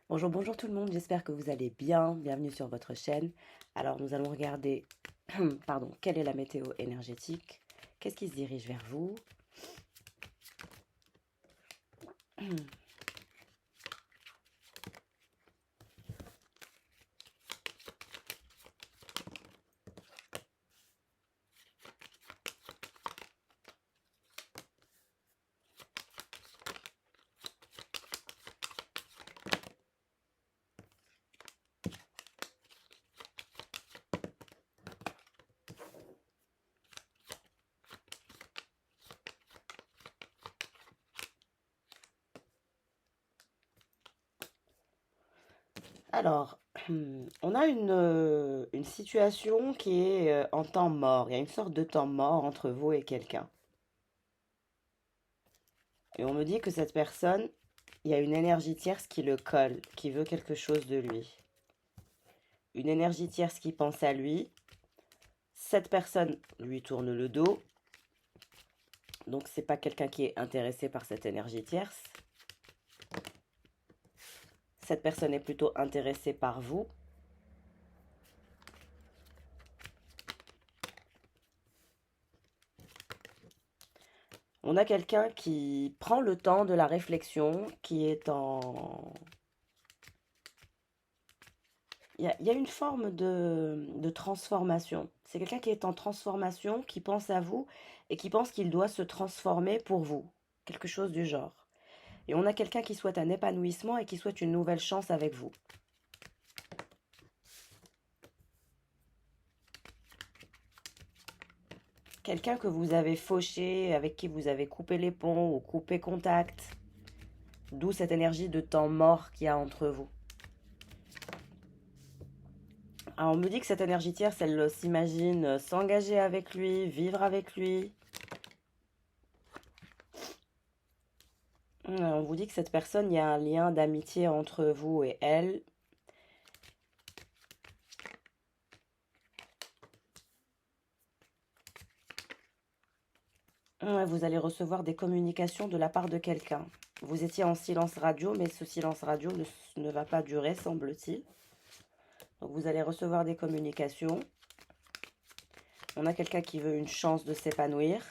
Bonjour, bonjour tout le monde, j'espère que vous allez bien. Bienvenue sur votre chaîne. Alors nous allons regarder, pardon, quelle est la météo énergétique? Qu'est-ce qui se dirige vers vous? Alors, on a une situation qui est en temps mort. Il y a une sorte de temps mort entre vous et quelqu'un. Et on me dit que cette personne, il y a une énergie tierce qui le colle, qui veut quelque chose de lui. Une énergie tierce qui pense à lui. Cette personne lui tourne le dos. Donc, c'est pas quelqu'un qui est intéressé par cette énergie tierce. Cette personne est plutôt intéressée par vous. On a quelqu'un qui prend le temps de la réflexion, qui est en... Il y a une forme de transformation. C'est quelqu'un qui est en transformation, qui pense à vous et qui pense qu'il doit se transformer pour vous. Quelque chose du genre. Et on a quelqu'un qui souhaite un épanouissement et qui souhaite une nouvelle chance avec vous. Quelqu'un que vous avez fauché, avec qui vous avez coupé les ponts ou coupé contact. D'où cette énergie de temps mort qu'il y a entre vous. Alors, on me dit que cette énergie tierce, elle s'imagine s'engager avec lui, vivre avec lui. On vous dit que cette personne, il y a un lien d'amitié entre vous et elle. Vous allez recevoir des communications de la part de quelqu'un. Vous étiez en silence radio, mais ce silence radio ne va pas durer, semble-t-il. Donc vous allez recevoir des communications. On a quelqu'un qui veut une chance de s'épanouir.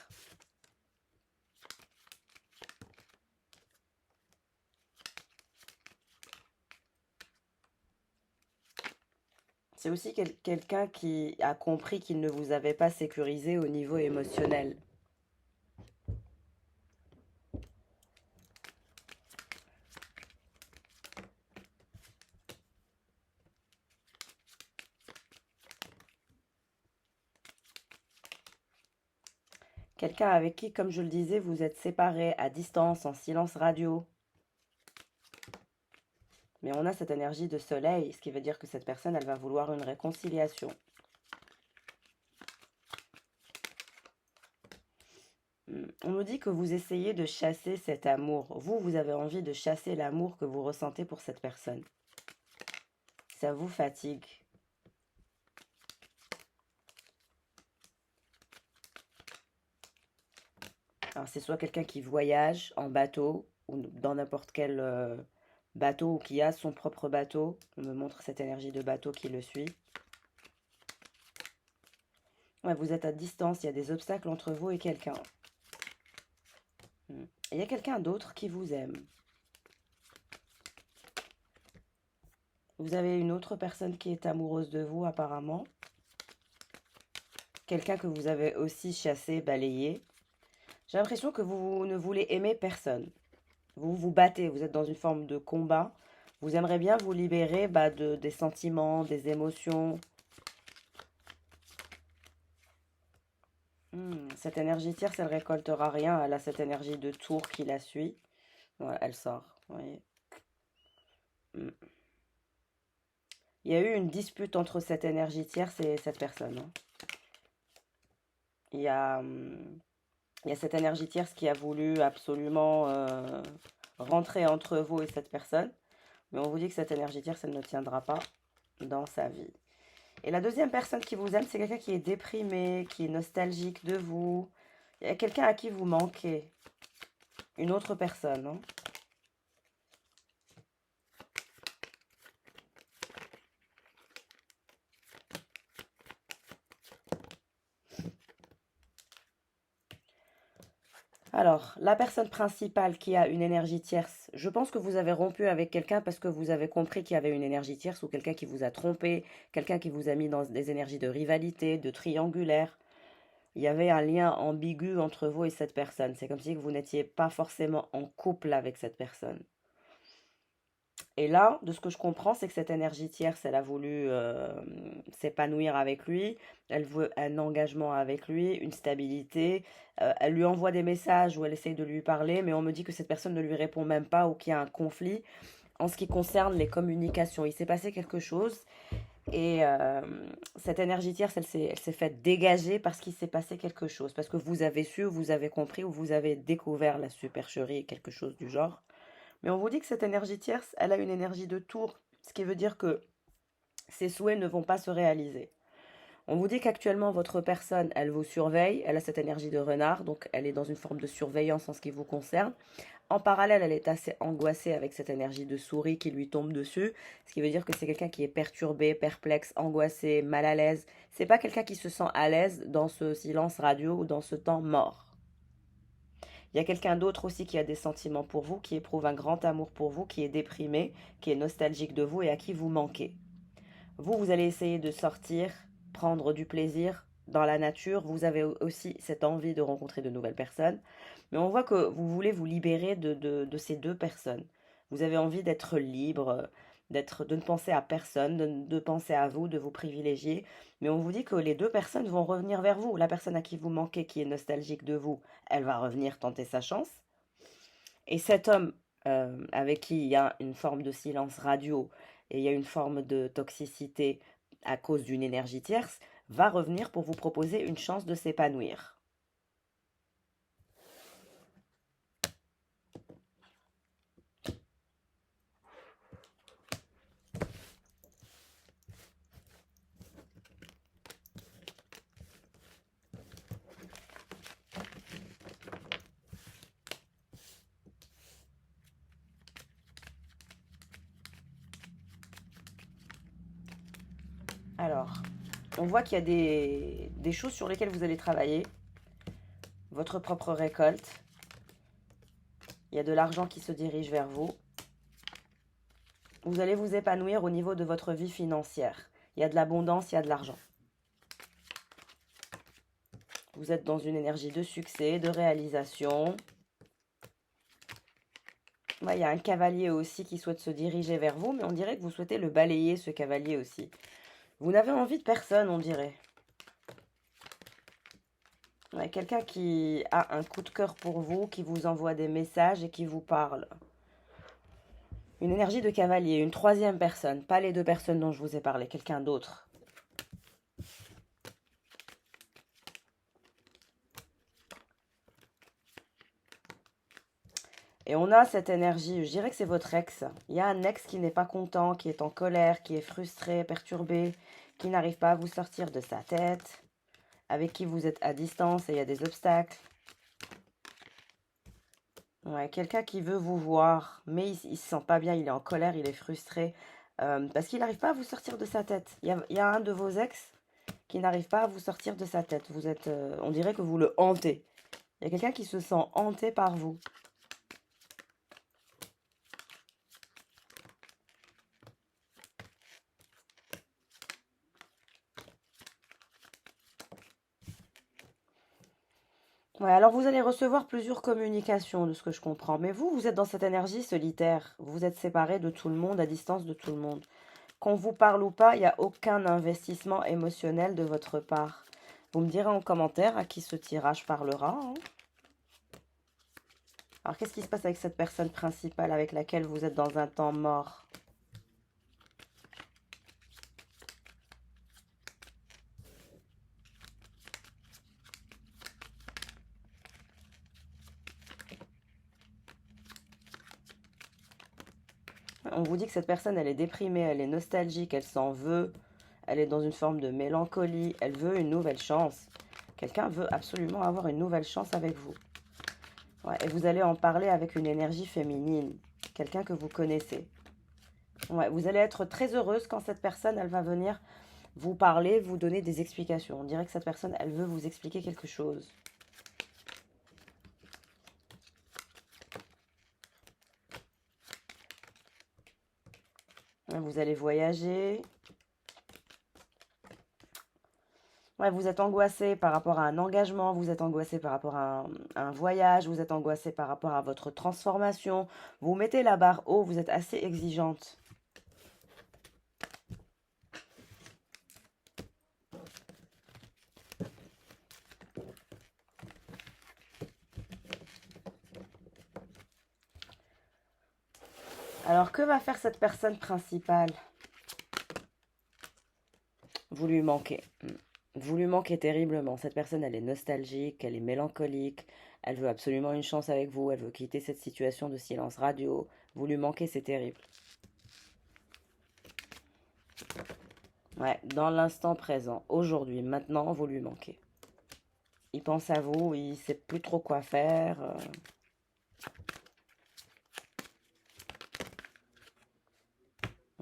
C'est aussi quelqu'un qui a compris qu'il ne vous avait pas sécurisé au niveau émotionnel. Quelqu'un avec qui, comme je le disais, vous êtes séparés à distance, en silence radio. Mais on a cette énergie de soleil, ce qui veut dire que cette personne, elle va vouloir une réconciliation. On me dit que vous essayez de chasser cet amour. Vous avez envie de chasser l'amour que vous ressentez pour cette personne. Ça vous fatigue. Alors, c'est soit quelqu'un qui voyage en bateau, ou dans n'importe quel bateau, ou qui a son propre bateau. On me montre cette énergie de bateau qui le suit. Ouais, vous êtes à distance, il y a des obstacles entre vous et quelqu'un. Il y a quelqu'un d'autre qui vous aime. Vous avez une autre personne qui est amoureuse de vous apparemment. Quelqu'un que vous avez aussi chassé, balayé. J'ai l'impression que vous ne voulez aimer personne. Vous vous battez, vous êtes dans une forme de combat. Vous aimeriez bien vous libérer des sentiments, des émotions. Cette énergie tierce, elle récoltera rien. Elle a cette énergie de tour qui la suit. Voilà, elle sort. Vous voyez. Hmm. Il y a eu une dispute entre cette énergie tierce et cette personne, hein. Il y a, il y a cette énergie tierce qui a voulu absolument rentrer entre vous et cette personne. Mais on vous dit que cette énergie tierce, elle ne tiendra pas dans sa vie. Et la deuxième personne qui vous aime, c'est quelqu'un qui est déprimé, qui est nostalgique de vous. Il y a quelqu'un à qui vous manquez. Une autre personne, hein. Alors, la personne principale qui a une énergie tierce, je pense que vous avez rompu avec quelqu'un parce que vous avez compris qu'il y avait une énergie tierce ou quelqu'un qui vous a trompé, quelqu'un qui vous a mis dans des énergies de rivalité, de triangulaire. Il y avait un lien ambigu entre vous et cette personne. C'est comme si vous n'étiez pas forcément en couple avec cette personne. Et là, de ce que je comprends, c'est que cette énergie tierce, elle a voulu s'épanouir avec lui, elle veut un engagement avec lui, une stabilité. Elle lui envoie des messages où elle essaye de lui parler, mais on me dit que cette personne ne lui répond même pas ou qu'il y a un conflit en ce qui concerne les communications. Il s'est passé quelque chose et cette énergie tierce, elle s'est faite dégager parce qu'il s'est passé quelque chose, parce que vous avez su, vous avez compris ou vous avez découvert la supercherie, quelque chose du genre. Mais on vous dit que cette énergie tierce, elle a une énergie de tour, ce qui veut dire que ses souhaits ne vont pas se réaliser. On vous dit qu'actuellement, votre personne, elle vous surveille, elle a cette énergie de renard, donc elle est dans une forme de surveillance en ce qui vous concerne. En parallèle, elle est assez angoissée avec cette énergie de souris qui lui tombe dessus, ce qui veut dire que c'est quelqu'un qui est perturbé, perplexe, angoissé, mal à l'aise. C'est pas quelqu'un qui se sent à l'aise dans ce silence radio ou dans ce temps mort. Il y a quelqu'un d'autre aussi qui a des sentiments pour vous, qui éprouve un grand amour pour vous, qui est déprimé, qui est nostalgique de vous et à qui vous manquez. Vous, vous allez essayer de sortir, prendre du plaisir dans la nature. Vous avez aussi cette envie de rencontrer de nouvelles personnes. Mais on voit que vous voulez vous libérer de ces deux personnes. Vous avez envie d'être libre, de ne penser à personne, de penser à vous, de vous privilégier. Mais on vous dit que les deux personnes vont revenir vers vous. La personne à qui vous manquez, qui est nostalgique de vous, elle va revenir tenter sa chance. Et cet homme avec qui il y a une forme de silence radio et il y a une forme de toxicité à cause d'une énergie tierce, va revenir pour vous proposer une chance de s'épanouir. Alors, on voit qu'il y a des choses sur lesquelles vous allez travailler, votre propre récolte. Il y a de l'argent qui se dirige vers vous. Vous allez vous épanouir au niveau de votre vie financière. Il y a de l'abondance, il y a de l'argent. Vous êtes dans une énergie de succès, de réalisation. Ouais, il y a un cavalier aussi qui souhaite se diriger vers vous, mais on dirait que vous souhaitez le balayer, ce cavalier aussi. Vous n'avez envie de personne, on dirait. Ouais, quelqu'un qui a un coup de cœur pour vous, qui vous envoie des messages et qui vous parle. Une énergie de cavalier, une troisième personne, pas les deux personnes dont je vous ai parlé, quelqu'un d'autre. Et on a cette énergie, je dirais que c'est votre ex. Il y a un ex qui n'est pas content, qui est en colère, qui est frustré, perturbé, qui n'arrive pas à vous sortir de sa tête, avec qui vous êtes à distance et il y a des obstacles. Ouais, quelqu'un qui veut vous voir, mais il se sent pas bien, il est en colère, il est frustré, parce qu'il n'arrive pas à vous sortir de sa tête. Il y a un de vos ex qui n'arrive pas à vous sortir de sa tête. Vous êtes, on dirait que vous le hantez. Il y a quelqu'un qui se sent hanté par vous. Ouais, alors vous allez recevoir plusieurs communications de ce que je comprends. Mais vous, vous êtes dans cette énergie solitaire. Vous êtes séparé de tout le monde, à distance de tout le monde. Qu'on vous parle ou pas, il n'y a aucun investissement émotionnel de votre part. Vous me direz en commentaire à qui ce tirage parlera, hein. Alors qu'est-ce qui se passe avec cette personne principale avec laquelle vous êtes dans un temps mort? On vous dit que cette personne, elle est déprimée, elle est nostalgique, elle s'en veut, elle est dans une forme de mélancolie, elle veut une nouvelle chance. Quelqu'un veut absolument avoir une nouvelle chance avec vous. Ouais, et vous allez en parler avec une énergie féminine, quelqu'un que vous connaissez. Ouais, vous allez être très heureuse quand cette personne, elle va venir vous parler, vous donner des explications. On dirait que cette personne, elle veut vous expliquer quelque chose. Vous allez voyager. Ouais, vous êtes angoissé par rapport à un engagement, vous êtes angoissé par rapport à un voyage, vous êtes angoissé par rapport à votre transformation. Vous mettez la barre haut, vous êtes assez exigeante. Alors, que va faire cette personne principale? Vous lui manquez. Vous lui manquez terriblement. Cette personne, elle est nostalgique, elle est mélancolique, elle veut absolument une chance avec vous, elle veut quitter cette situation de silence radio. Vous lui manquez, c'est terrible. Ouais, dans l'instant présent, aujourd'hui, maintenant, vous lui manquez. Il pense à vous, il sait plus trop quoi faire.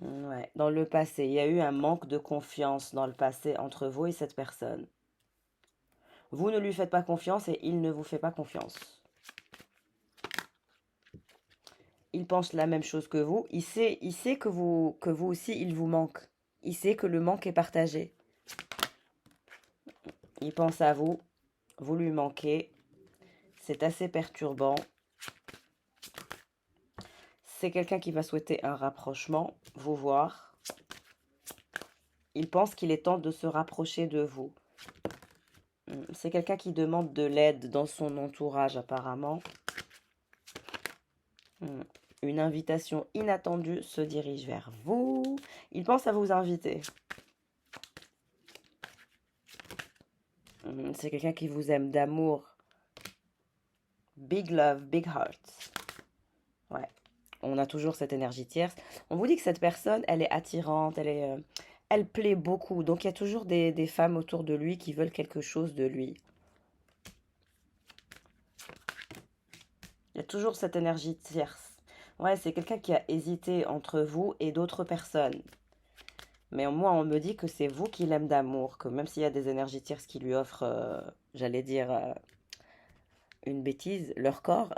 Ouais, dans le passé, il y a eu un manque de confiance dans le passé entre vous et cette personne. Vous ne lui faites pas confiance et il ne vous fait pas confiance. Il pense la même chose que vous. Il sait que vous aussi, il vous manque. Il sait que le manque est partagé. Il pense à vous. Vous lui manquez. C'est assez perturbant. C'est quelqu'un qui va souhaiter un rapprochement, vous voir. Il pense qu'il est temps de se rapprocher de vous. C'est quelqu'un qui demande de l'aide dans son entourage apparemment. Une invitation inattendue se dirige vers vous. Il pense à vous inviter. C'est quelqu'un qui vous aime d'amour. Big love, big heart. Ouais. On a toujours cette énergie tierce. On vous dit que cette personne, elle est attirante, elle plaît beaucoup. Donc il y a toujours des femmes autour de lui qui veulent quelque chose de lui. Il y a toujours cette énergie tierce. Ouais, c'est quelqu'un qui a hésité entre vous et d'autres personnes. Mais moi, on me dit que c'est vous qui l'aime d'amour, que même s'il y a des énergies tierces qui lui offrent, j'allais dire, une bêtise, leur corps,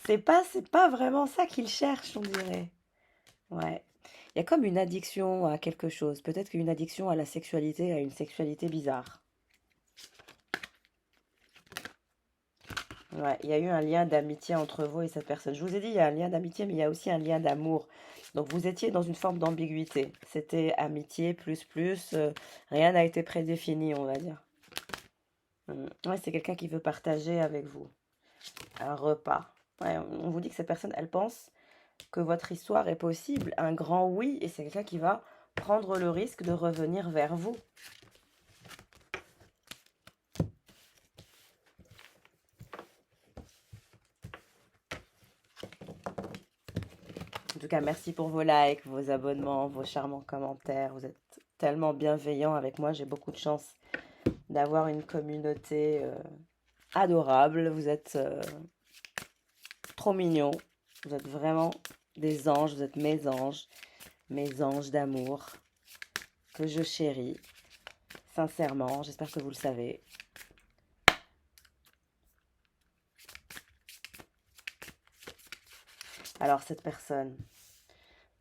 c'est pas vraiment ça qu'il cherche, on dirait. Ouais. Il y a comme une addiction à quelque chose. Peut-être qu'une addiction à la sexualité, à une sexualité bizarre. Ouais, il y a eu un lien d'amitié entre vous et cette personne. Je vous ai dit, il y a un lien d'amitié, mais il y a aussi un lien d'amour. Donc vous étiez dans une forme d'ambiguïté. C'était amitié plus, rien n'a été prédéfini, on va dire. Ouais, c'est quelqu'un qui veut partager avec vous un repas. Ouais, on vous dit que cette personne, elle pense que votre histoire est possible, un grand oui, et c'est quelqu'un qui va prendre le risque de revenir vers vous. En tout cas, merci pour vos likes, vos abonnements, vos charmants commentaires. Vous êtes tellement bienveillants avec moi. J'ai beaucoup de chance d'avoir une communauté adorable. Vous êtes trop mignons. Vous êtes vraiment des anges. Vous êtes mes anges d'amour que je chéris. Sincèrement, j'espère que vous le savez. Alors, cette personne,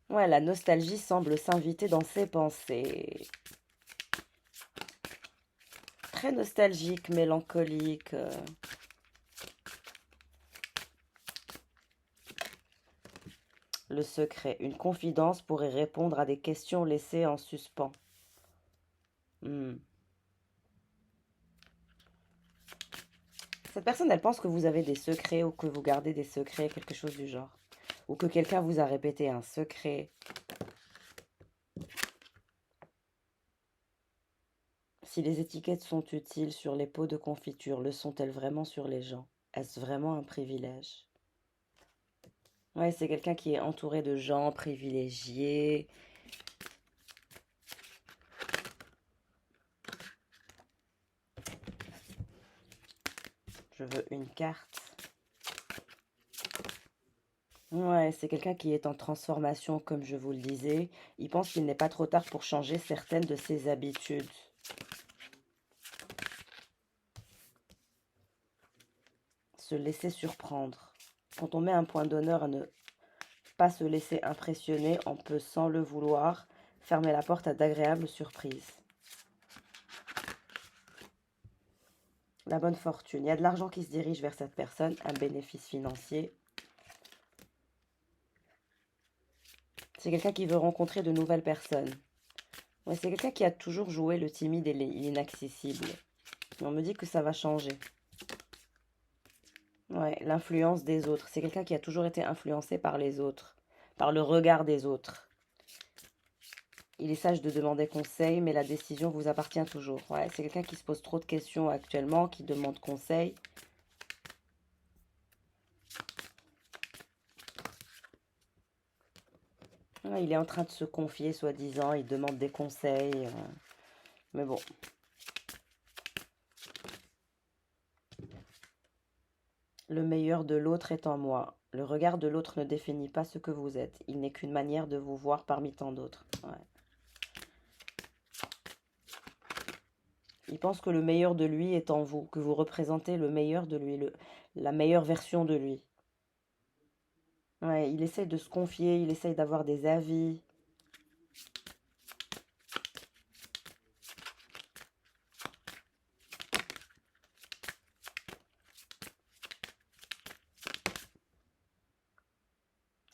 ouais, la nostalgie semble s'inviter dans ses pensées. Très nostalgique, mélancolique. Le secret. Une confidence pourrait répondre à des questions laissées en suspens. Hmm. Cette personne, elle pense que vous avez des secrets ou que vous gardez des secrets, quelque chose du genre. Ou que quelqu'un vous a répété un secret. Si les étiquettes sont utiles sur les pots de confiture, le sont-elles vraiment sur les gens? Est-ce vraiment un privilège? Ouais, c'est quelqu'un qui est entouré de gens privilégiés. Je veux une carte. Ouais, c'est quelqu'un qui est en transformation, comme je vous le disais. Il pense qu'il n'est pas trop tard pour changer certaines de ses habitudes. Se laisser surprendre. Quand on met un point d'honneur à ne pas se laisser impressionner, on peut sans le vouloir fermer la porte à d'agréables surprises. La bonne fortune, il y a de l'argent qui se dirige vers cette personne, un bénéfice financier. C'est quelqu'un qui veut rencontrer de nouvelles personnes. Ouais, c'est quelqu'un qui a toujours joué le timide et l'inaccessible. Mais on me dit que ça va changer. Ouais, l'influence des autres. C'est quelqu'un qui a toujours été influencé par les autres, par le regard des autres. Il est sage de demander conseil, mais la décision vous appartient toujours. Ouais, c'est quelqu'un qui se pose trop de questions actuellement, qui demande conseil. Ouais, il est en train de se confier, soi-disant, il demande des conseils. Mais bon. Le meilleur de l'autre est en moi. Le regard de l'autre ne définit pas ce que vous êtes. Il n'est qu'une manière de vous voir parmi tant d'autres. Ouais. Il pense que le meilleur de lui est en vous, que vous représentez le meilleur de lui, la meilleure version de lui. Ouais, il essaye de se confier, il essaye d'avoir des avis.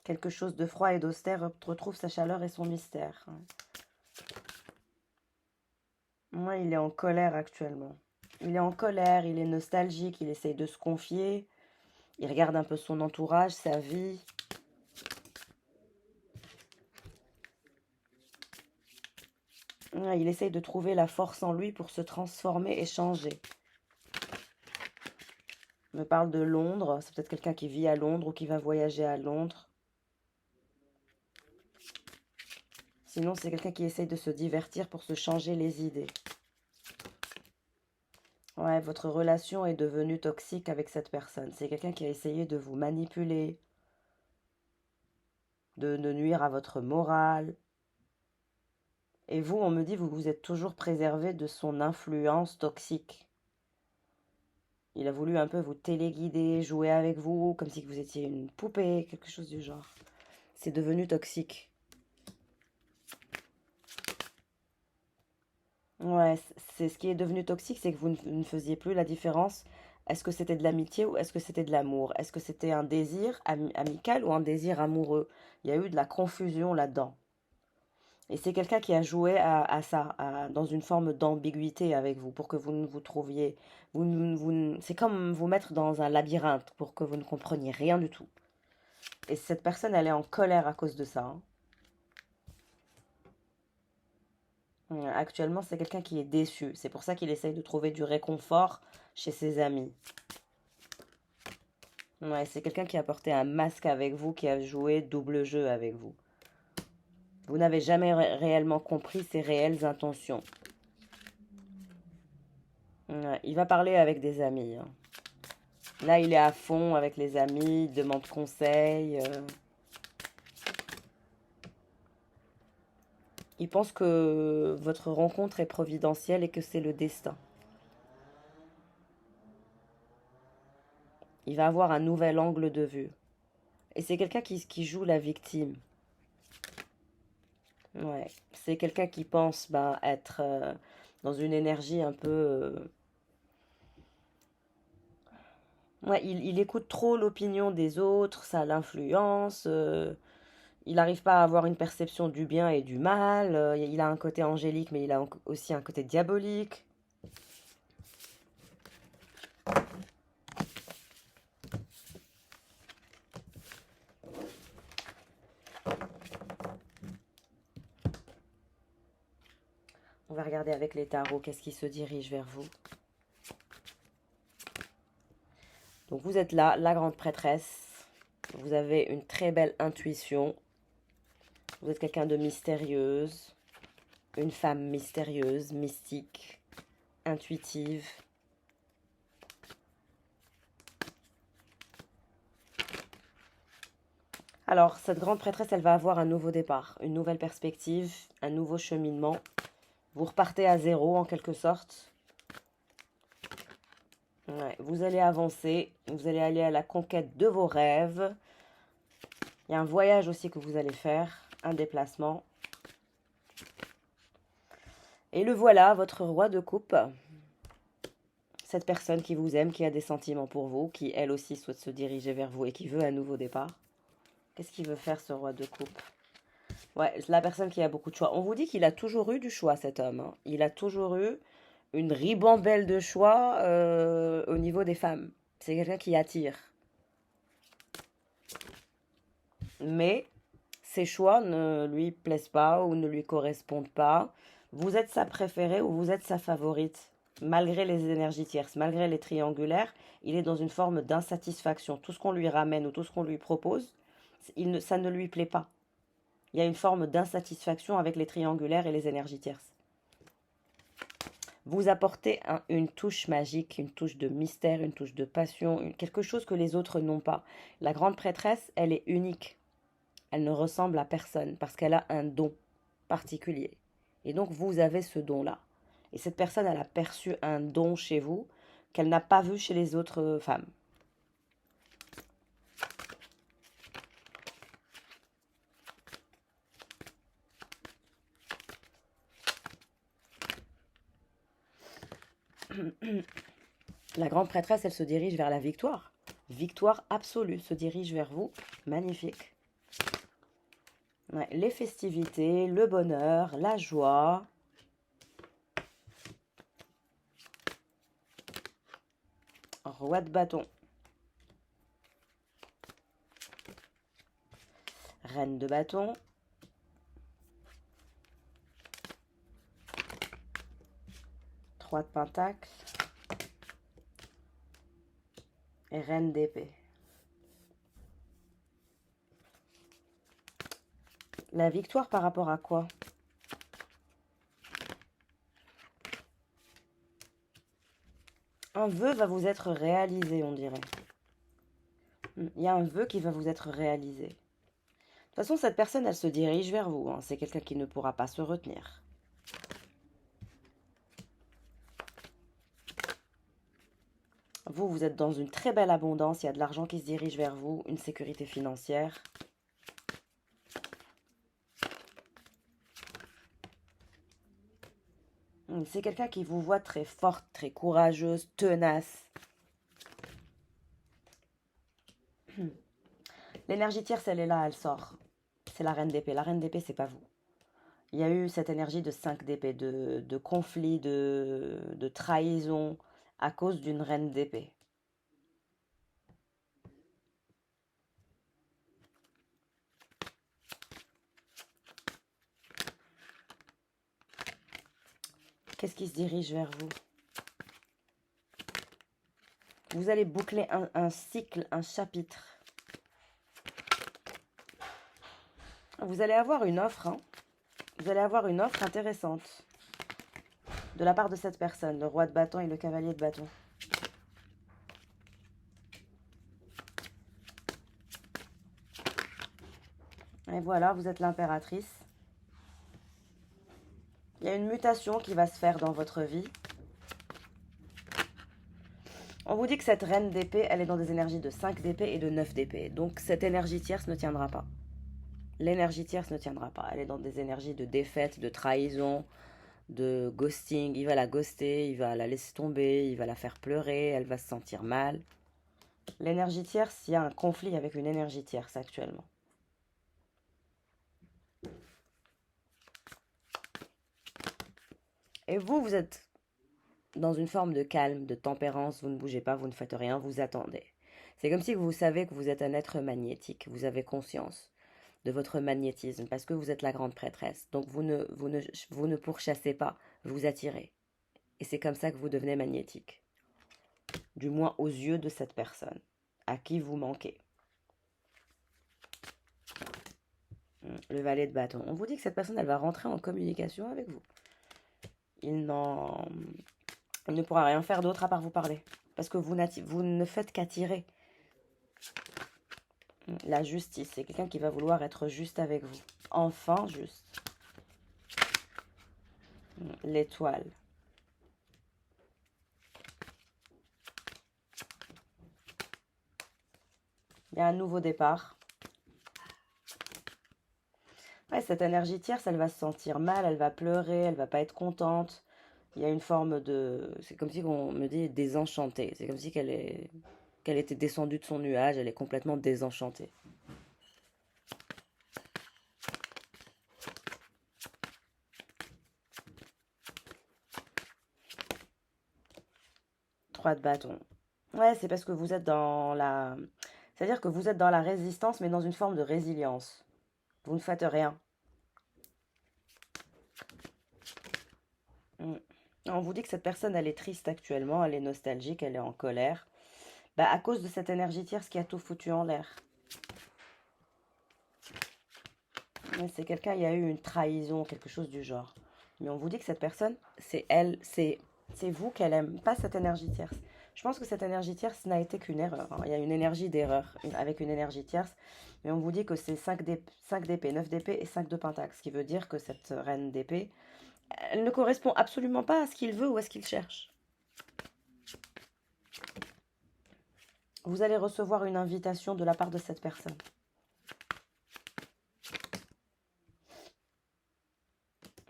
Quelque chose de froid et d'austère retrouve sa chaleur et son mystère. Moi, il est en colère actuellement. Il est en colère, il est nostalgique, il essaye de se confier. Il regarde un peu son entourage, sa vie. Ouais, il essaye de trouver la force en lui pour se transformer et changer. Il me parle de Londres. C'est peut-être quelqu'un qui vit à Londres ou qui va voyager à Londres. Sinon, c'est quelqu'un qui essaye de se divertir pour se changer les idées. Ouais, votre relation est devenue toxique avec cette personne. C'est quelqu'un qui a essayé de vous manipuler, de nuire à votre morale. Et vous, on me dit, vous vous êtes toujours préservé de son influence toxique. Il a voulu un peu vous téléguider, jouer avec vous, comme si vous étiez une poupée, quelque chose du genre. C'est devenu toxique. Ouais, c'est ce qui est devenu toxique, c'est que vous ne faisiez plus la différence. Est-ce que c'était de l'amitié ou est-ce que c'était de l'amour? Est-ce que c'était un désir amical ou un désir amoureux? Il y a eu de la confusion là-dedans. Et c'est quelqu'un qui a joué à ça, dans une forme d'ambiguïté avec vous, pour que vous ne vous trouviez... c'est comme vous mettre dans un labyrinthe pour que vous ne compreniez rien du tout. Et cette personne, elle est en colère à cause de ça, hein. Actuellement, c'est quelqu'un qui est déçu. C'est pour ça qu'il essaye de trouver du réconfort chez ses amis. Ouais, c'est quelqu'un qui a porté un masque avec vous, qui a joué double jeu avec vous. Vous n'avez jamais réellement compris ses réelles intentions. Ouais, il va parler avec des amis, hein. Là, il est à fond avec les amis, il demande conseil. Il pense que votre rencontre est providentielle et que c'est le destin. Il va avoir un nouvel angle de vue. Et c'est quelqu'un qui joue la victime. Ouais, c'est quelqu'un qui pense être dans une énergie un peu... Ouais, il écoute trop l'opinion des autres, ça l'influence. Il n'arrive pas à avoir une perception du bien et du mal. Il a un côté angélique, mais il a aussi un côté diabolique. On va regarder avec les tarots qu'est-ce qui se dirige vers vous. Donc vous êtes là, la grande prêtresse. Vous avez une très belle intuition. Vous êtes quelqu'un de mystérieuse. Une femme mystérieuse, mystique, intuitive. Alors, cette grande prêtresse, elle va avoir un nouveau départ, une nouvelle perspective, un nouveau cheminement. Vous repartez à zéro en quelque sorte. Ouais, vous allez avancer, vous allez aller à la conquête de vos rêves. Il y a un voyage aussi que vous allez faire, un déplacement. Et le voilà, votre roi de coupe. Cette personne qui vous aime, qui a des sentiments pour vous, qui elle aussi souhaite se diriger vers vous et qui veut un nouveau départ. Qu'est-ce qu'il veut faire ce roi de coupe? Ouais, la personne qui a beaucoup de choix. On vous dit qu'il a toujours eu du choix, cet homme, hein. Il a toujours eu une ribambelle de choix au niveau des femmes. C'est quelqu'un qui attire. Mais ses choix ne lui plaisent pas ou ne lui correspondent pas. Vous êtes sa préférée ou vous êtes sa favorite. Malgré les énergies tierces, malgré les triangulaires, il est dans une forme d'insatisfaction. Tout ce qu'on lui ramène ou tout ce qu'on lui propose, ça ne lui plaît pas. Il y a une forme d'insatisfaction avec les triangulaires et les énergies tierces. Vous apportez une touche magique, une touche de mystère, une touche de passion, quelque chose que les autres n'ont pas. La grande prêtresse, elle est unique. Elle ne ressemble à personne parce qu'elle a un don particulier. Et donc vous avez ce don-là. Et cette personne, elle a perçu un don chez vous qu'elle n'a pas vu chez les autres femmes. La grande prêtresse, elle se dirige vers la victoire. Victoire absolue se dirige vers vous. Magnifique. Ouais, les festivités, le bonheur, la joie. Roi de bâton. Reine de bâton. Trois de pentacle. Et reine d'épée. La victoire par rapport à quoi? Un vœu va vous être réalisé, on dirait. Il y a un vœu qui va vous être réalisé. De toute façon, cette personne, elle se dirige vers vous, hein. C'est quelqu'un qui ne pourra pas se retenir. Vous, vous êtes dans une très belle abondance. Il y a de l'argent qui se dirige vers vous, une sécurité financière. C'est quelqu'un qui vous voit très forte, très courageuse, tenace. L'énergie tierce, elle est là, elle sort. C'est la reine d'épée. La reine d'épée, c'est pas vous. Il y a eu cette énergie de 5 d'épée, de conflit, de trahison à cause d'une reine d'épée. Qu'est-ce qui se dirige vers vous? Vous allez boucler un cycle, un chapitre. Vous allez avoir une offre, hein. Vous allez avoir une offre intéressante de la part de cette personne, le roi de bâton et le cavalier de bâton. Et voilà, vous êtes l'impératrice. Il y a une mutation qui va se faire dans votre vie. On vous dit que cette reine d'épée, elle est dans des énergies de 5 d'épée et de 9 d'épée. Donc cette énergie tierce ne tiendra pas. L'énergie tierce ne tiendra pas. Elle est dans des énergies de défaite, de trahison, de ghosting. Il va la ghoster, il va la laisser tomber, il va la faire pleurer, elle va se sentir mal. L'énergie tierce, il y a un conflit avec une énergie tierce actuellement. Et vous, vous êtes dans une forme de calme, de tempérance, vous ne bougez pas, vous ne faites rien, vous attendez. C'est comme si vous savez que vous êtes un être magnétique, vous avez conscience de votre magnétisme parce que vous êtes la grande prêtresse. Donc vous ne pourchassez pas, vous attirez. Et c'est comme ça que vous devenez magnétique. Du moins aux yeux de cette personne à qui vous manquez. Le valet de bâton. On vous dit que cette personne, elle va rentrer en communication avec vous. Il ne pourra rien faire d'autre à part vous parler. Parce que vous ne faites qu'attirer. La justice, c'est quelqu'un qui va vouloir être juste avec vous. Enfin juste. L'étoile. Il y a un nouveau départ. Ouais, cette énergie tierce, elle va se sentir mal, elle va pleurer, elle va pas être contente. Il y a une forme de... C'est comme si on me dit désenchantée. C'est comme si qu'elle était descendue de son nuage, elle est complètement désenchantée. Trois de bâton. Ouais, c'est parce que vous êtes dans la... C'est-à-dire que vous êtes dans la résistance, mais dans une forme de résilience. Vous ne faites rien. Mm. On vous dit que cette personne, elle est triste actuellement, elle est nostalgique, elle est en colère. Bah, à cause de cette énergie tierce qui a tout foutu en l'air. Ouais, c'est quelqu'un, il y a eu une trahison, quelque chose du genre. Mais on vous dit que cette personne, c'est elle, c'est vous qu'elle aime, pas cette énergie tierce. Je pense que cette énergie tierce n'a été qu'une erreur, hein. Il y a une énergie d'erreur avec une énergie tierce. Mais on vous dit que c'est 5 d'épée, 9 d'épée et 5 de pentacle. Ce qui veut dire que cette reine d'épée, elle ne correspond absolument pas à ce qu'il veut ou à ce qu'il cherche. Vous allez recevoir une invitation de la part de cette personne.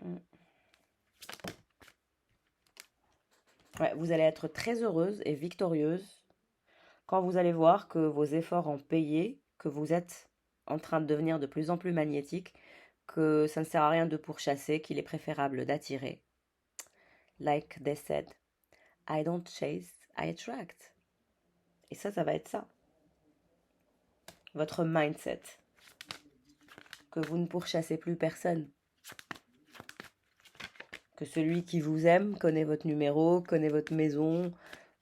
Mm. Ouais, vous allez être très heureuse et victorieuse quand vous allez voir que vos efforts ont payé, que vous êtes en train de devenir de plus en plus magnétique, que ça ne sert à rien de pourchasser, qu'il est préférable d'attirer. Like they said, I don't chase, I attract. Et ça va être ça. Votre mindset. Que vous ne pourchassez plus personne. Que celui qui vous aime connaît votre numéro, connaît votre maison.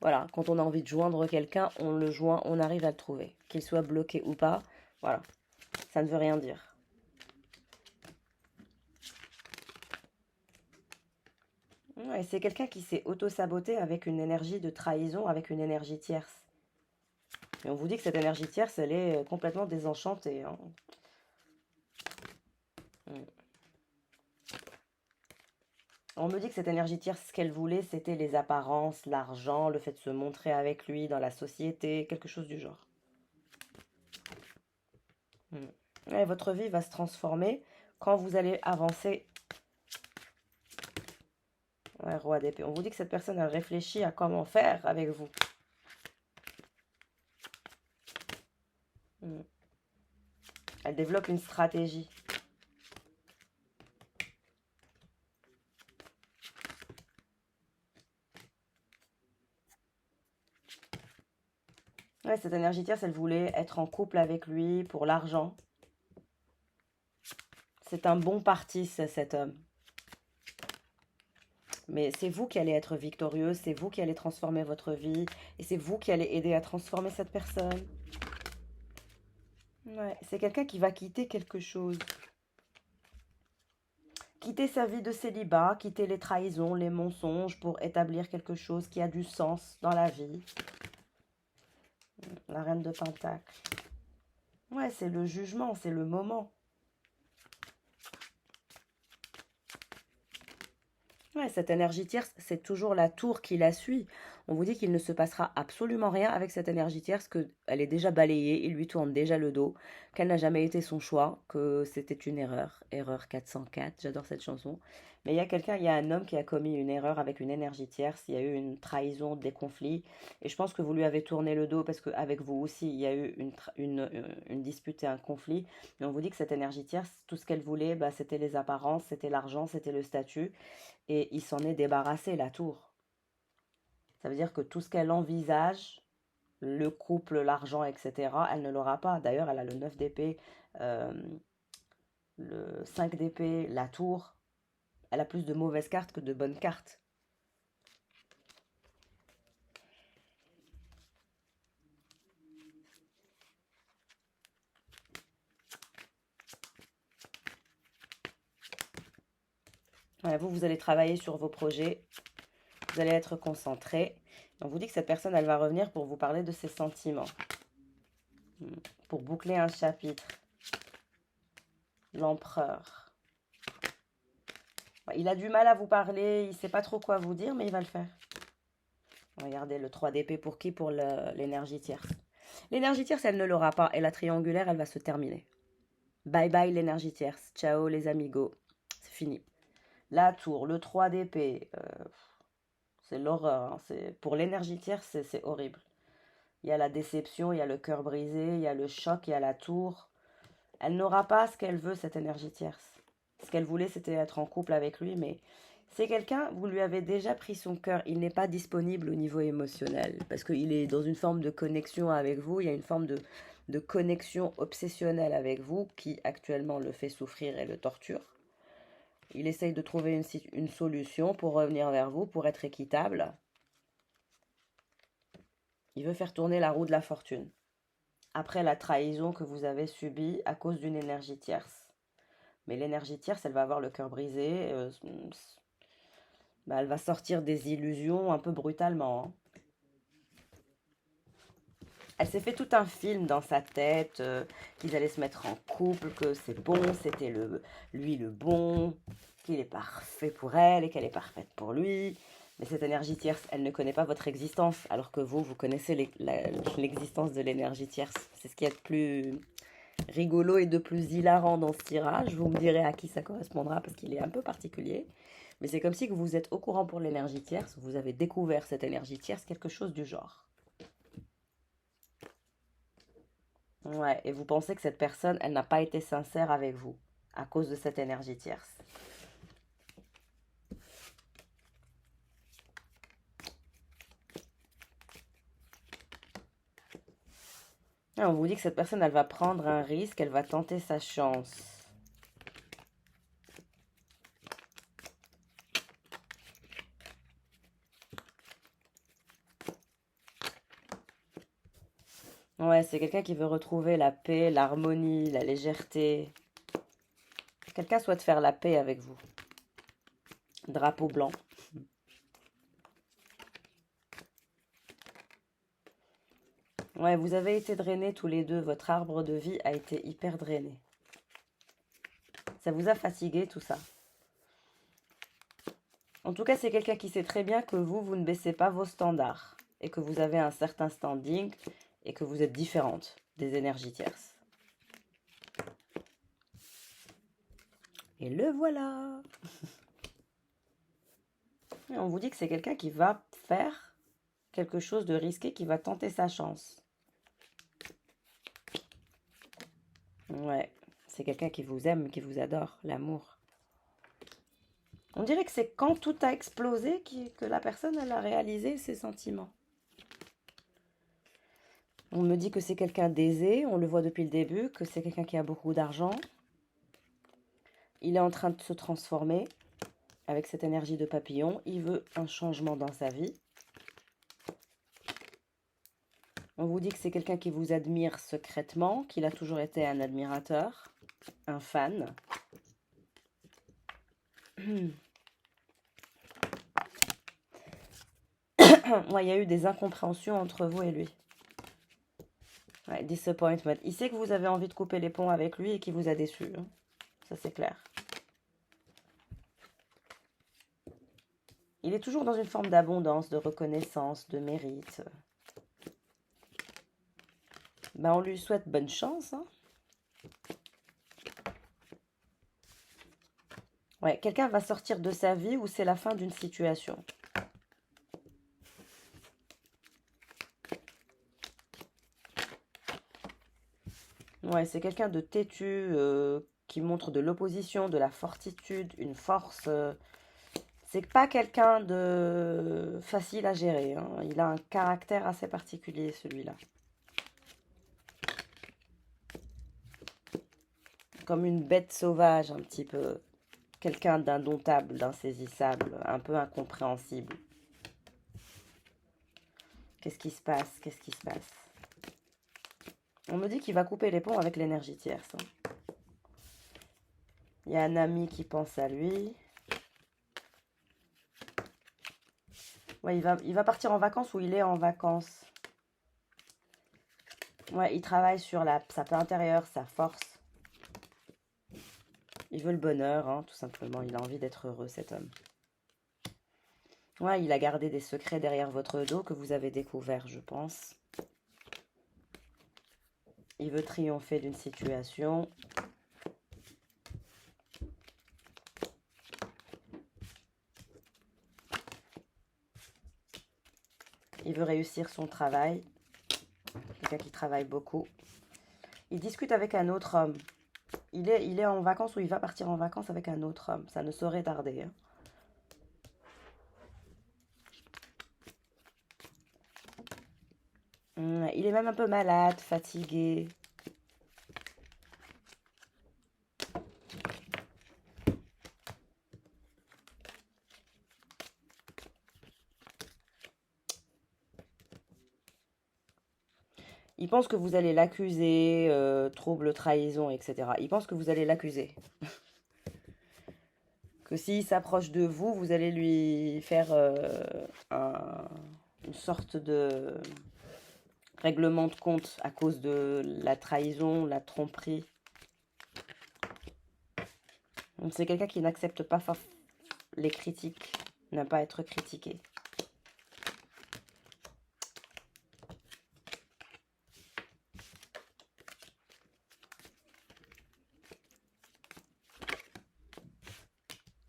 Voilà, quand on a envie de joindre quelqu'un, on le joint, on arrive à le trouver. Qu'il soit bloqué ou pas, voilà. Ça ne veut rien dire. Ouais, c'est quelqu'un qui s'est auto-saboté avec une énergie de trahison, avec une énergie tierce. Et on vous dit que cette énergie tierce, elle est complètement désenchantée, hein. Mm. On me dit que cette énergie tierce, ce qu'elle voulait, c'était les apparences, l'argent, le fait de se montrer avec lui dans la société, quelque chose du genre. Mm. Et votre vie va se transformer quand vous allez avancer. Ouais, roi d'épée. On vous dit que cette personne a réfléchi à comment faire avec vous. Mm. Elle développe une stratégie. Ouais, cette énergie tierce, elle voulait être en couple avec lui pour l'argent. C'est un bon parti, cet homme. Mais c'est vous qui allez être victorieuse, c'est vous qui allez transformer votre vie, et c'est vous qui allez aider à transformer cette personne. Ouais, c'est quelqu'un qui va quitter quelque chose. Quitter sa vie de célibat, quitter les trahisons, les mensonges pour établir quelque chose qui a du sens dans la vie. La reine de Pentacle. Ouais, c'est le jugement, c'est le moment. Ouais, cette énergie tierce, c'est toujours la tour qui la suit. On vous dit qu'il ne se passera absolument rien avec cette énergie tierce, qu'elle est déjà balayée, il lui tourne déjà le dos, qu'elle n'a jamais été son choix, que c'était une erreur. Erreur 404, j'adore cette chanson. Mais il y a quelqu'un, il y a un homme qui a commis une erreur avec une énergie tierce, il y a eu une trahison, des conflits, et je pense que vous lui avez tourné le dos parce qu'avec vous aussi, il y a eu une dispute et un conflit. Mais on vous dit que cette énergie tierce, tout ce qu'elle voulait, bah, c'était les apparences, c'était l'argent, c'était le statut. Et il s'en est débarrassé, la tour. Ça veut dire que tout ce qu'elle envisage, le couple, l'argent, etc., elle ne l'aura pas. D'ailleurs, elle a le 9 d'épée, euh, le 5 d'épée, la tour. Elle a plus de mauvaises cartes que de bonnes cartes. Voilà, vous allez travailler sur vos projets, vous allez être concentré. On vous dit que cette personne, elle va revenir pour vous parler de ses sentiments, pour boucler un chapitre. L'empereur. Il a du mal à vous parler, il ne sait pas trop quoi vous dire, mais il va le faire. Regardez, le 3 d'épée pour qui? Pour l'énergie tierce. L'énergie tierce, elle ne l'aura pas. Et la triangulaire, elle va se terminer. Bye bye l'énergie tierce. Ciao les amigos. C'est fini. La tour, le 3 d'épée. C'est l'horreur, hein. Pour l'énergie tierce, c'est horrible. Il y a la déception, il y a le cœur brisé, il y a le choc, il y a la tour. Elle n'aura pas ce qu'elle veut, cette énergie tierce. Ce qu'elle voulait, c'était être en couple avec lui, mais c'est quelqu'un, vous lui avez déjà pris son cœur. Il n'est pas disponible au niveau émotionnel, parce qu'il est dans une forme de connexion avec vous. Il y a une forme de connexion obsessionnelle avec vous qui actuellement le fait souffrir et le torture. Il essaye de trouver une solution pour revenir vers vous, pour être équitable. Il veut faire tourner la roue de la fortune. Après la trahison que vous avez subie à cause d'une énergie tierce. Mais l'énergie tierce, elle va avoir le cœur brisé. Elle va sortir des illusions un peu brutalement, hein. Elle s'est fait tout un film dans sa tête, qu'ils allaient se mettre en couple, que c'est bon, c'était lui le bon, qu'il est parfait pour elle et qu'elle est parfaite pour lui. Mais cette énergie tierce, elle ne connaît pas votre existence, alors que vous connaissez l'existence de l'énergie tierce. C'est ce qui est de plus rigolo et de plus hilarant dans ce tirage. Vous me direz à qui ça correspondra parce qu'il est un peu particulier. Mais c'est comme si que vous êtes au courant pour l'énergie tierce, vous avez découvert cette énergie tierce, quelque chose du genre. Ouais, et vous pensez que cette personne, elle n'a pas été sincère avec vous à cause de cette énergie tierce. Et on vous dit que cette personne, elle va prendre un risque, elle va tenter sa chance. Ouais, c'est quelqu'un qui veut retrouver la paix, l'harmonie, la légèreté. Quelqu'un souhaite faire la paix avec vous. Drapeau blanc. Ouais, vous avez été drainés tous les deux. Votre arbre de vie a été hyper drainé. Ça vous a fatigué tout ça. En tout cas, c'est quelqu'un qui sait très bien que vous ne baissez pas vos standards. Et que vous avez un certain standing. Et que vous êtes différente des énergies tierces. Et le voilà. Et on vous dit que c'est quelqu'un qui va faire quelque chose de risqué, qui va tenter sa chance. Ouais, c'est quelqu'un qui vous aime, qui vous adore, l'amour. On dirait que c'est quand tout a explosé que la personne, elle a réalisé ses sentiments. On me dit que c'est quelqu'un d'aisé, on le voit depuis le début, que c'est quelqu'un qui a beaucoup d'argent. Il est en train de se transformer avec cette énergie de papillon. Il veut un changement dans sa vie. On vous dit que c'est quelqu'un qui vous admire secrètement, qu'il a toujours été un admirateur, un fan. Ouais, il y a eu des incompréhensions entre vous et lui. Ouais, disappointment. Il sait que vous avez envie de couper les ponts avec lui et qu'il vous a déçu, hein. Ça, c'est clair. Il est toujours dans une forme d'abondance, de reconnaissance, de mérite. Ben, on lui souhaite bonne chance, hein. Ouais, quelqu'un va sortir de sa vie où c'est la fin d'une situation. Ouais, c'est quelqu'un de têtu, qui montre de l'opposition, de la fortitude, une force. C'est pas quelqu'un de facile à gérer, hein. Il a un caractère assez particulier, celui-là. Comme une bête sauvage, un petit peu. Quelqu'un d'indomptable, d'insaisissable, un peu incompréhensible. Qu'est-ce qui se passe? Qu'est-ce qui se passe? On me dit qu'il va couper les ponts avec l'énergie tierce, hein. Il y a un ami qui pense à lui. Ouais, il va partir en vacances ou il est en vacances. Ouais, il travaille sur sa paix intérieure, sa force. Il veut le bonheur, hein, tout simplement. Il a envie d'être heureux, cet homme. Ouais, il a gardé des secrets derrière votre dos que vous avez découverts, je pense. Il veut triompher d'une situation. Il veut réussir son travail. Quelqu'un qui travaille beaucoup. Il discute avec un autre homme. Il est en vacances ou il va partir en vacances avec un autre homme. Ça ne saurait tarder, hein. Il est même un peu malade, fatigué. Il pense que vous allez l'accuser, trouble, trahison, etc. Il pense que vous allez l'accuser. Que s'il s'approche de vous, vous allez lui faire une sorte de règlement de compte à cause de la trahison, la tromperie. Donc c'est quelqu'un qui n'accepte pas les critiques, n'aime pas être critiqué.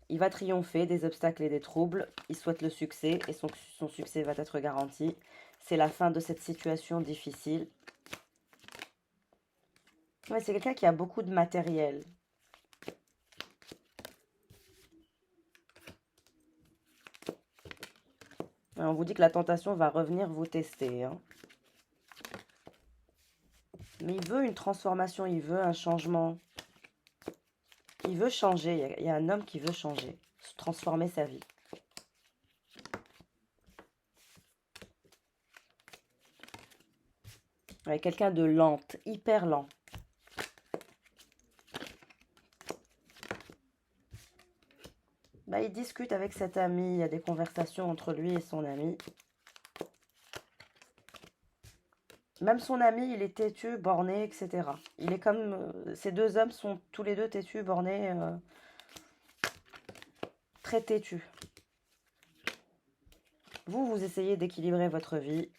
Il va triompher des obstacles et des troubles. Il souhaite le succès et son succès va être garanti. C'est la fin de cette situation difficile. Ouais, c'est quelqu'un qui a beaucoup de matériel. Ouais, on vous dit que la tentation va revenir vous tester, hein. Mais il veut une transformation, il veut un changement. Il veut changer. Il y a un homme qui veut changer, transformer sa vie. Ouais, quelqu'un de lent, hyper lent. Bah, il discute avec cet ami, il y a des conversations entre lui et son ami. Même son ami, il est têtu, borné, etc. Il est comme... ces deux hommes sont tous les deux têtus, bornés, très têtus. Vous essayez d'équilibrer votre vie.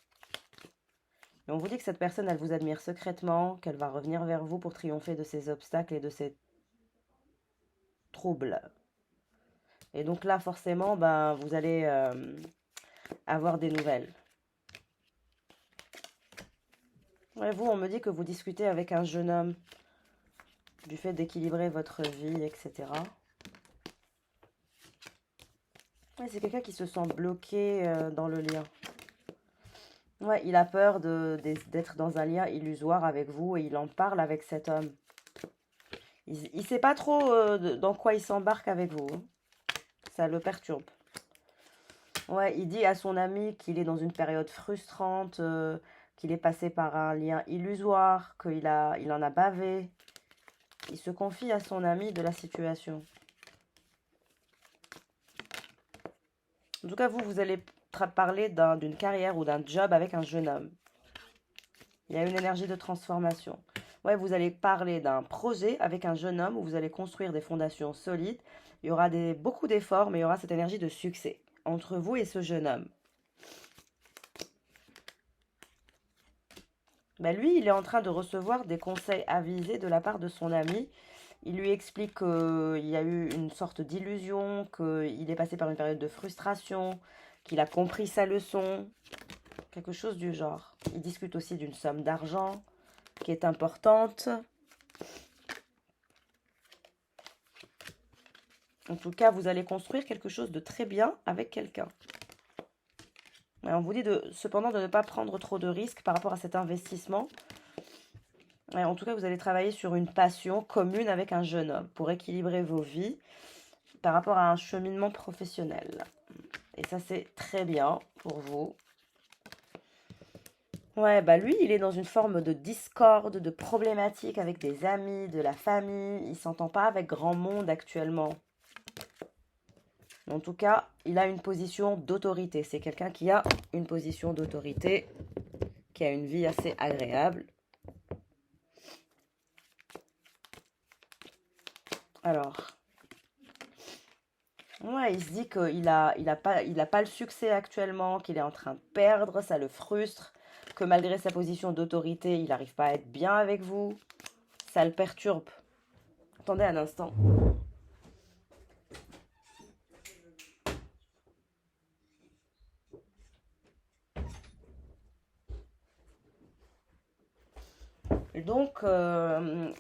Et on vous dit que cette personne, elle vous admire secrètement, qu'elle va revenir vers vous pour triompher de ses obstacles et de ses troubles. Et donc là, forcément, ben, vous allez avoir des nouvelles. Ouais, vous, on me dit que vous discutez avec un jeune homme du fait d'équilibrer votre vie, etc. Ouais, c'est quelqu'un qui se sent bloqué dans le lien. Ouais, il a peur d'être dans un lien illusoire avec vous et il en parle avec cet homme. Il sait pas trop dans quoi il s'embarque avec vous, hein. Ça le perturbe. Ouais, il dit à son ami qu'il est dans une période frustrante, qu'il est passé par un lien illusoire, il en a bavé. Il se confie à son ami de la situation. En tout cas, vous allez parler d'une carrière ou d'un job avec un jeune homme. Il y a une énergie de transformation. Ouais, vous allez parler d'un projet avec un jeune homme où vous allez construire des fondations solides. Il y aura beaucoup d'efforts, mais il y aura cette énergie de succès entre vous et ce jeune homme. Ben lui, il est en train de recevoir des conseils avisés de la part de son ami. Il lui explique qu'il y a eu une sorte d'illusion, qu'il est passé par une période de frustration, qu'il a compris sa leçon, quelque chose du genre. Il discute aussi d'une somme d'argent qui est importante. En tout cas, vous allez construire quelque chose de très bien avec quelqu'un. On vous dit cependant de ne pas prendre trop de risques par rapport à cet investissement. En tout cas, vous allez travailler sur une passion commune avec un jeune homme pour équilibrer vos vies par rapport à un cheminement professionnel. Et ça, c'est très bien pour vous. Ouais, bah lui, il est dans une forme de discorde, de problématique avec des amis, de la famille. Il s'entend pas avec grand monde actuellement. En tout cas, il a une position d'autorité. C'est quelqu'un qui a une position d'autorité, qui a une vie assez agréable. Alors, ouais, il se dit qu'il a pas le succès actuellement, qu'il est en train de perdre, ça le frustre, que malgré sa position d'autorité, il n'arrive pas à être bien avec vous. Ça le perturbe. Attendez un instant. Donc,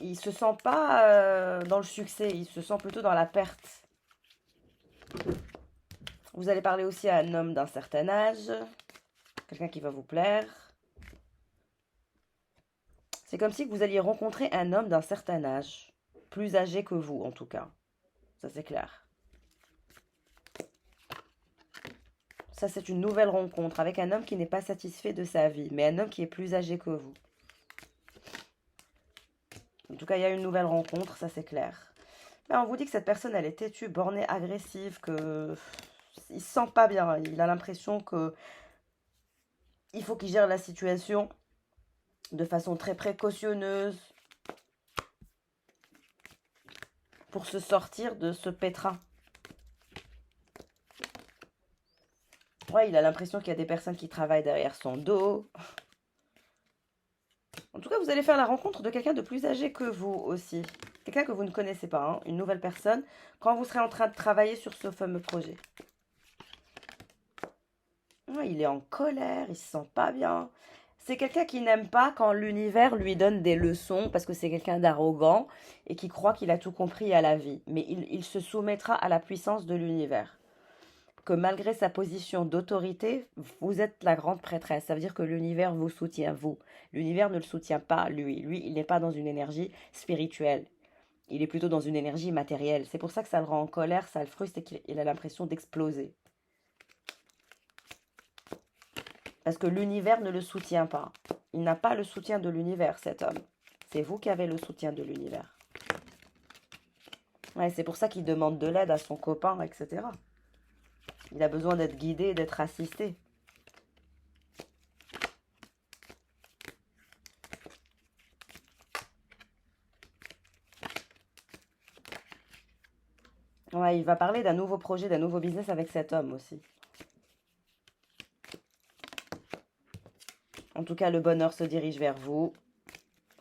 il se sent pas dans le succès, il se sent plutôt dans la perte. Vous allez parler aussi à un homme d'un certain âge, quelqu'un qui va vous plaire. C'est comme si vous alliez rencontrer un homme d'un certain âge, plus âgé que vous en tout cas. Ça c'est clair. Ça c'est une nouvelle rencontre avec un homme qui n'est pas satisfait de sa vie, mais un homme qui est plus âgé que vous. En tout cas, il y a une nouvelle rencontre, ça c'est clair. Là, on vous dit que cette personne, elle est têtue, bornée, agressive, que il se sent pas bien. Il a l'impression que il faut qu'il gère la situation de façon très précautionneuse pour se sortir de ce pétrin. Ouais, il a l'impression qu'il y a des personnes qui travaillent derrière son dos. En tout cas, vous allez faire la rencontre de quelqu'un de plus âgé que vous aussi. Quelqu'un que vous ne connaissez pas, hein, une nouvelle personne, quand vous serez en train de travailler sur ce fameux projet. Ouais, il est en colère, il se sent pas bien. C'est quelqu'un qui n'aime pas quand l'univers lui donne des leçons parce que c'est quelqu'un d'arrogant et qui croit qu'il a tout compris à la vie. Mais il se soumettra à la puissance de l'univers. Que malgré sa position d'autorité, vous êtes la grande prêtresse. Ça veut dire que l'univers vous soutient, vous. L'univers ne le soutient pas, lui. Lui, il n'est pas dans une énergie spirituelle. Il est plutôt dans une énergie matérielle. C'est pour ça que ça le rend en colère, ça le frustre et qu'il a l'impression d'exploser. Parce que l'univers ne le soutient pas. Il n'a pas le soutien de l'univers, cet homme. C'est vous qui avez le soutien de l'univers. Ouais, c'est pour ça qu'il demande de l'aide à son copain, etc. Il a besoin d'être guidé, d'être assisté. Ouais, il va parler d'un nouveau projet, d'un nouveau business avec cet homme aussi. En tout cas, le bonheur se dirige vers vous.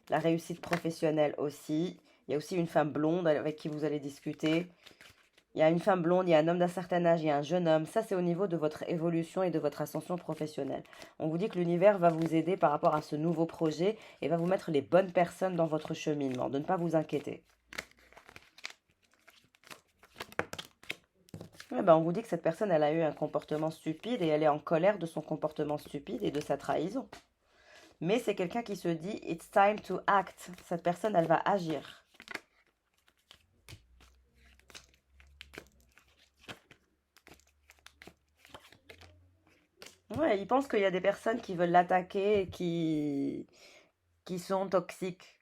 La réussite professionnelle aussi. Il y a aussi une femme blonde avec qui vous allez discuter. Il y a une femme blonde, il y a un homme d'un certain âge, il y a un jeune homme. Ça, c'est au niveau de votre évolution et de votre ascension professionnelle. On vous dit que l'univers va vous aider par rapport à ce nouveau projet et va vous mettre les bonnes personnes dans votre cheminement. De ne pas vous inquiéter. Eh ben, on vous dit que cette personne, elle a eu un comportement stupide et elle est en colère de son comportement stupide et de sa trahison. Mais c'est quelqu'un qui se dit It's time to act. Cette personne, elle va agir. Ouais, il pense qu'il y a des personnes qui veulent l'attaquer et qui sont toxiques.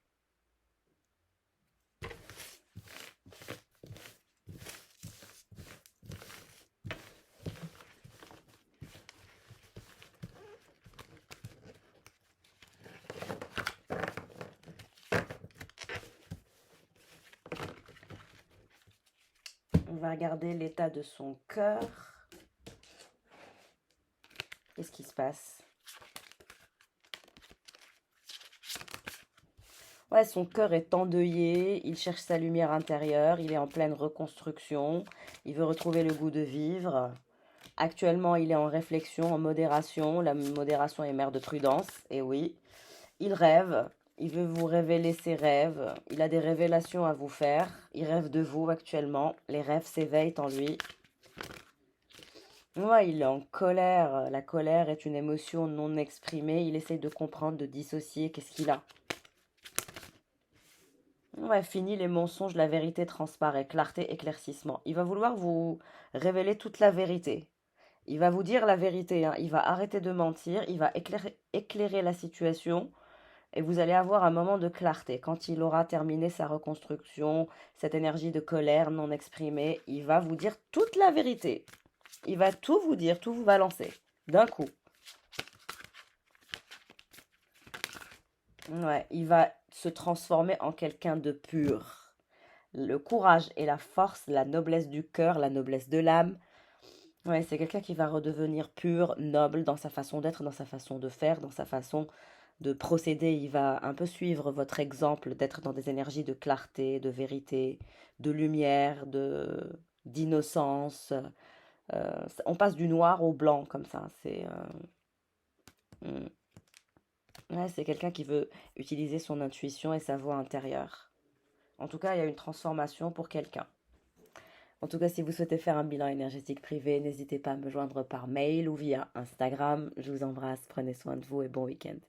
On va regarder l'état de son cœur. Qu'est-ce qui se passe? Ouais, son cœur est endeuillé, il cherche sa lumière intérieure, il est en pleine reconstruction, il veut retrouver le goût de vivre. Actuellement, il est en réflexion, en modération. La modération est mère de prudence, et oui. Il rêve, il veut vous révéler ses rêves, il a des révélations à vous faire, il rêve de vous actuellement, les rêves s'éveillent en lui. Ouais, il est en colère, la colère est une émotion non exprimée, il essaye de comprendre, de dissocier, qu'est-ce qu'il a. Ouais, fini les mensonges, la vérité transparaît, clarté, éclaircissement. Il va vouloir vous révéler toute la vérité. Il va vous dire la vérité, hein. Il va arrêter de mentir, il va éclairer la situation et vous allez avoir un moment de clarté. Quand il aura terminé sa reconstruction, cette énergie de colère non exprimée, il va vous dire toute la vérité. Il va tout vous dire, tout vous balancer, d'un coup. Ouais, il va se transformer en quelqu'un de pur. Le courage et la force, la noblesse du cœur, la noblesse de l'âme. Ouais, c'est quelqu'un qui va redevenir pur, noble dans sa façon d'être, dans sa façon de faire, dans sa façon de procéder. Il va un peu suivre votre exemple d'être dans des énergies de clarté, de vérité, de lumière, de d'innocence. On passe du noir au blanc comme ça. C'est mm. Ouais, c'est quelqu'un qui veut utiliser son intuition et sa voix intérieure. En tout cas, il y a une transformation pour quelqu'un. En tout cas, si vous souhaitez faire un bilan énergétique privé, n'hésitez pas à me joindre par mail ou via Instagram. Je vous embrasse, prenez soin de vous et bon week-end.